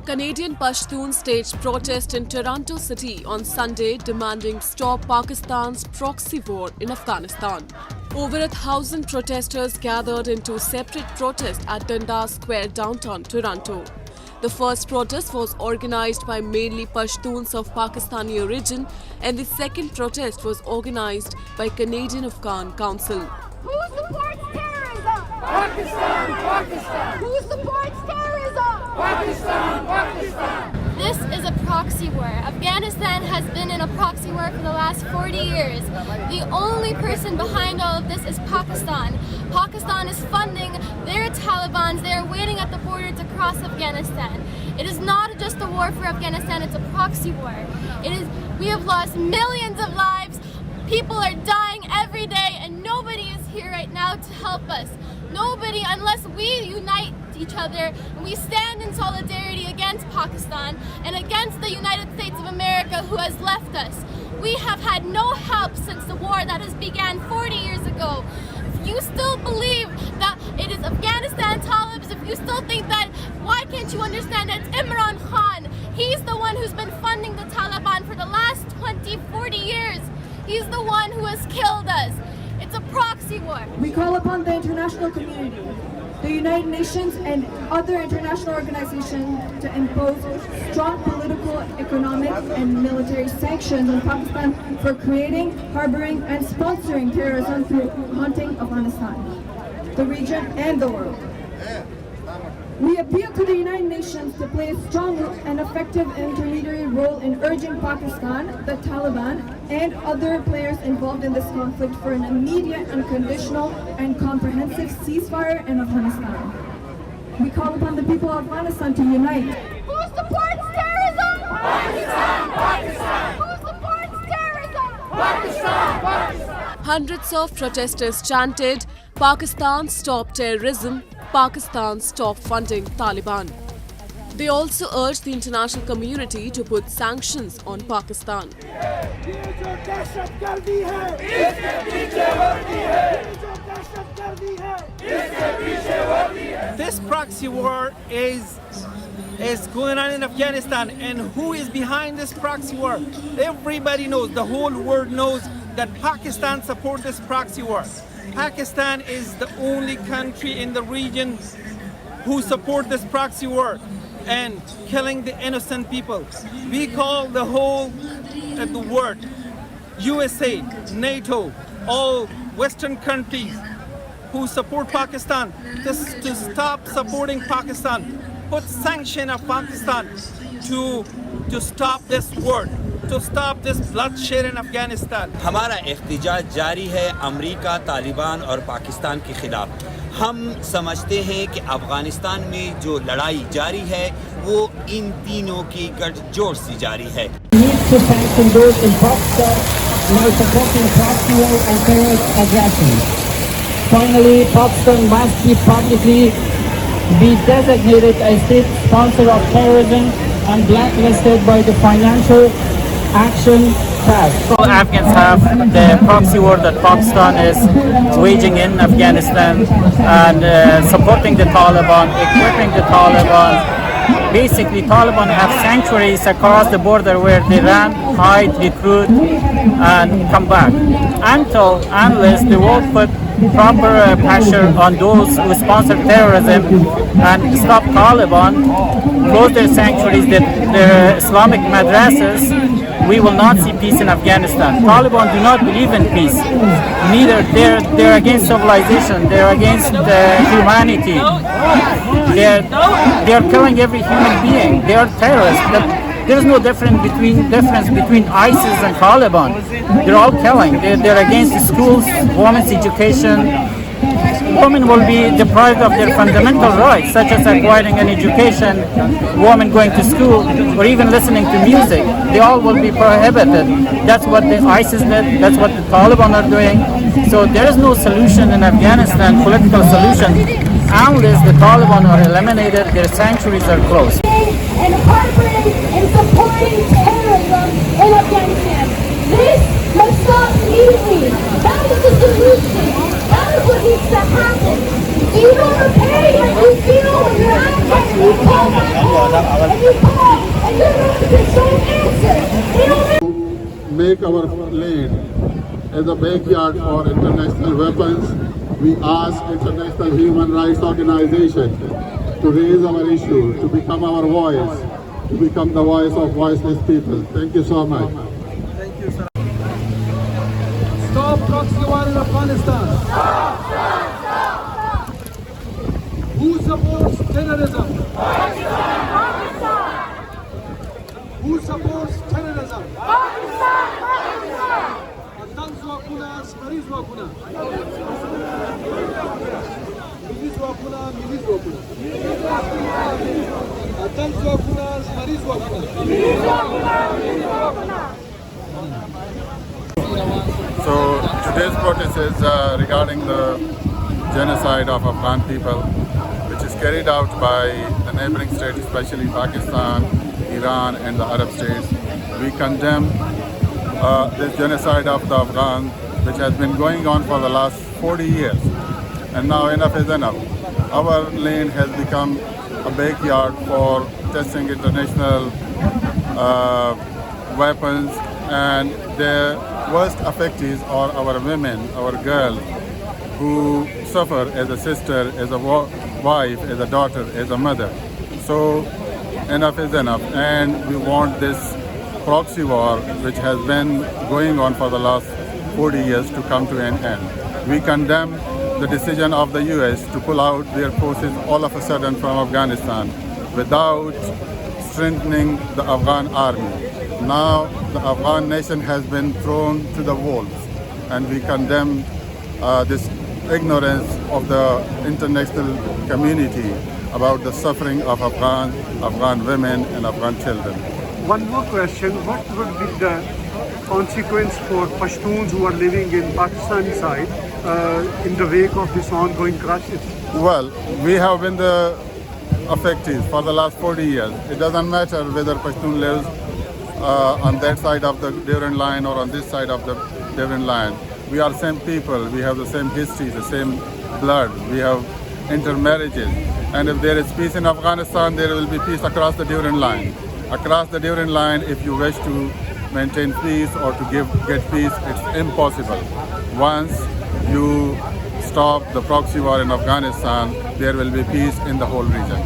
Canadian Pashtuns staged protest in Toronto City on Sunday demanding stop Pakistan's proxy war in Afghanistan. Over 1,000 protesters gathered into separate protest at Dundas Square downtown Toronto. The first protest was organized by mainly Pashtuns of Pakistani origin, and the second protest was organized by Canadian Afghan Council. Who supports terrorism? Pakistan, Pakistan. Who supports terrorism? Pakistan, Pakistan. This is a proxy war. Afghanistan has been in a proxy war for the last 40 years. The only person behind all of this is Pakistan. Pakistan is funding their Taliban. They are waiting at the border to cross Afghanistan. It is not just a war for Afghanistan, it's a proxy war. We have lost millions of lives. People are dying every day and nobody is here right now to help us. Nobody, unless we unite each other and we stand in solidarity against Pakistan and against the United States of America who has left us. We have had no help since the war that has began 40 years ago. If you still believe that it is Afghanistan Talibs, if you still think that, why can't you understand that it's Imran Khan? He's the one who's been funding the Taliban for the last 20, 40 years. He's the one who has killed us. It's a proxy war. We call upon the international community, the United Nations and other international organizations to impose strong political, economic and military sanctions on Pakistan for creating, harboring and sponsoring terrorism through haunting Afghanistan, the region and the world. We appeal to the United Nations to play a strong and effective intermediary role in urging Pakistan, the Taliban, and other players involved in this conflict for an immediate, unconditional, and comprehensive ceasefire in Afghanistan. We call upon the people of Afghanistan to unite. Who supports terrorism? Pakistan, Pakistan. Who supports terrorism? Pakistan, Pakistan. Hundreds of protesters chanted, "Pakistan stop terrorism, Pakistan stop funding Taliban." They also urged the international community to put sanctions on Pakistan. This proxy war is going on in Afghanistan, and who is behind this proxy war? Everybody knows, the whole world knows that Pakistan supports this proxy war. Pakistan is the only country in the region who support this proxy war and killing the innocent people. We call the whole the world, USA, NATO, all Western countries who support Pakistan to stop supporting Pakistan, put sanction of Pakistan to stop this war, to stop this bloodshed in Afghanistan. हमारा एहतिजाज जारी है America, Taliban और पाकिस्तान के खिलाफ। हम समझते हैं कि अफगानिस्तान में जो लड़ाई जारी है वो इन तीनों की गठजोड़ से जारी है। Need to sanction those in Pakistan who are supporting proxy war and terrorist aggression. Finally, Pakistan must publicly be designated a state sponsor of terrorism and blacklisted by the Financial Action Task. All Afghans have the proxy war that Pakistan is waging in Afghanistan and supporting the Taliban, equipping the Taliban. Basically, Taliban have sanctuaries across the border where they run, hide, recruit, and come back. Unless they will put proper pressure on those who sponsor terrorism and stop Taliban, close their sanctuaries, their Islamic madrasas, we will not see peace in Afghanistan. Taliban do not believe in peace. Neither they're against civilization. They're against humanity. They're killing every human being. They are terrorists. There is no difference between ISIS and Taliban. They're all killing. They're against schools, women's education. Women will be deprived of their fundamental rights, such as acquiring an education, women going to school, or even listening to music. They all will be prohibited. That's what the ISIS did. That's what the Taliban are doing. So there is no solution in Afghanistan, political solution, unless the Taliban are eliminated, their sanctuaries are closed. And harboring and supporting terrorism in Afghanistan. This must stop immediately. That is the solution. That is what needs to happen. Do you know the pain that you feel when you're Afghan and you call back home and you make our land as a backyard for international weapons, we ask international human rights organizations to raise our issue, to become our voice, to become the voice of voiceless people. Thank you so much. Thank you, sir. Stop proxy war in Afghanistan. Who supports terrorism? Who supports terrorism? Afghans wakuna, Maris wakuna. Milis wakuna, Milis wakuna. Afghans wakuna, Maris wakuna. So today's protest is regarding the genocide of Afghan people, which is carried out by the neighboring states, especially Pakistan, Iran and the Arab states. We condemn this genocide of the Afghans, which has been going on for the last 40 years. And now enough is enough. Our land has become a backyard for testing international weapons, and the worst affectees are our women, our girls, who suffer as a sister, as a wife, as a daughter, as a mother. So enough is enough, and we want this proxy war, which has been going on for the last 40 years, to come to an end. We condemn the decision of the US to pull out their forces all of a sudden from Afghanistan without strengthening the Afghan army. Now the Afghan nation has been thrown to the wolves, and we condemn this ignorance of the international community about the suffering of Afghan women and Afghan children. One more question, what would be the consequence for Pashtuns who are living in Pakistani side in the wake of this ongoing crisis? Well, we have been the affectees for the last 40 years. It doesn't matter whether Pashtun lives on that side of the Deteriorating line or on this side of the Deteriorating line. We are same people, we have the same history, the same blood, we have intermarriages. And if there is peace in Afghanistan, there will be peace across the Deteriorating line. Across the Deteriorating line, if you wish to maintain peace or to get peace, it's impossible. Once you stop the proxy war in Afghanistan, there will be peace in the whole region.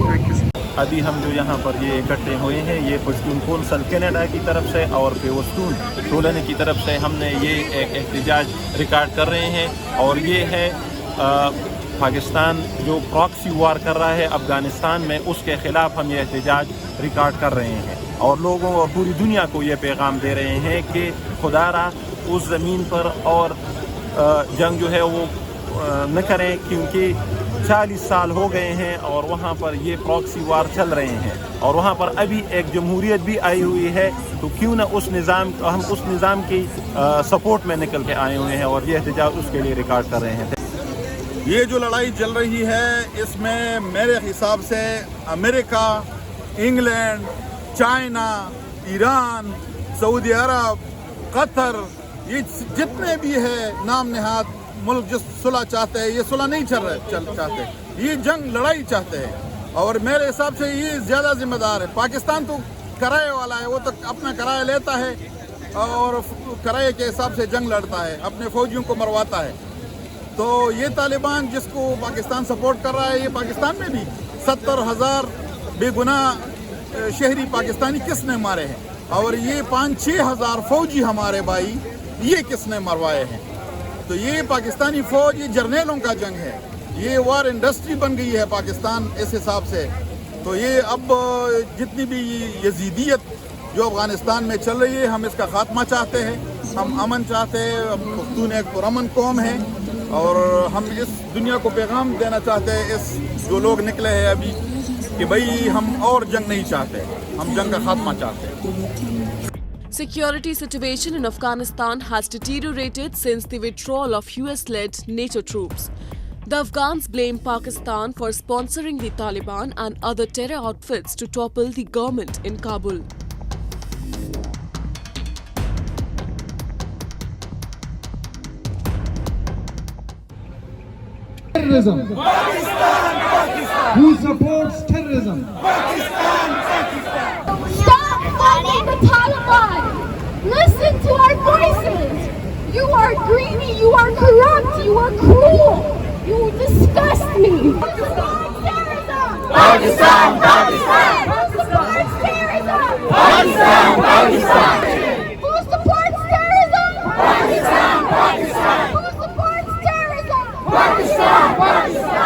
Thank you. अभी हम जो यहाँ पर ये इकट्ठे हुए हैं, ये पश्तून कौंसल कनाडा की तरफ से और पेवस्तून टोलन की तरफ से हमने ये एक एहतजाज रिकॉर्ड कर रहे हैं। और ये है पाकिस्तान जो प्रॉक्सी वार कर रहा है अफ़गानिस्तान में, उसके ख़िलाफ़ हम ये एहतजाज रिकॉर्ड कर रहे हैं और लोगों और पूरी दुनिया को ये पैगाम दे रहे हैं कि खुदारा उस ज़मीन पर और जंग जो है वो न करें, क्योंकि 40 साल हो गए हैं और वहाँ पर ये प्रॉक्सी वार चल रहे हैं और वहाँ पर अभी एक जमहूरियत भी आई हुई है, तो क्यों ना हम उस निज़ाम की सपोर्ट में निकल के आए हुए हैं और ये एहतजाज उसके लिए रिकॉर्ड कर रहे हैं। ये जो लड़ाई चल रही है, इसमें मेरे हिसाब से America, England, China, Iran, Saudi Arab, Qatar, ये जितने भी है नाम नहाद मुल्क जो सुलह चाहते हैं, ये सुलह नहीं चाहते, ये जंग लड़ाई चाहते हैं। और मेरे हिसाब से ये ज़्यादा जिम्मेदार है। पाकिस्तान तो किराए वाला है, वो तो अपना किराया लेता है और किराए के हिसाब से जंग लड़ता है, अपने फौजियों को मरवाता है। तो ये तालिबान जिसको पाकिस्तान सपोर्ट कर रहा है, ये पाकिस्तान में भी 70,000 बेगुनाह शहरी पाकिस्तानी किसने मारे हैं, और ये 5-6 हज़ार फौजी हमारे भाई ये किसने मरवाए हैं। तो ये पाकिस्तानी फौज, ये जर्नलों का जंग है, ये वार इंडस्ट्री बन गई है पाकिस्तान इस हिसाब से। तो ये अब जितनी भी यजीदियत जो अफ़गानिस्तान में चल रही है, हम इसका खात्मा चाहते हैं, हम अमन चाहते हैं। पख्तून एक पुरअमन कौम है और हम इस दुनिया को पैगाम देना चाहते हैं, इस जो लोग निकले हैं अभी, कि भाई हम और जंग नहीं चाहते, हम जंग का खात्मा चाहते हैं। Security situation in Afghanistan has deteriorated since the withdrawal of US-led NATO troops. The Afghans blame Pakistan for sponsoring the Taliban and other terror outfits to topple the government in Kabul. Terrorism. Pakistan, Pakistan. Who supports terrorism? Pakistan, Pakistan. Stop funding the Taliban. You are greedy, you are corrupt, you are cruel. You disgust me. Pakistan, terrorism! Pakistan, Pakistan!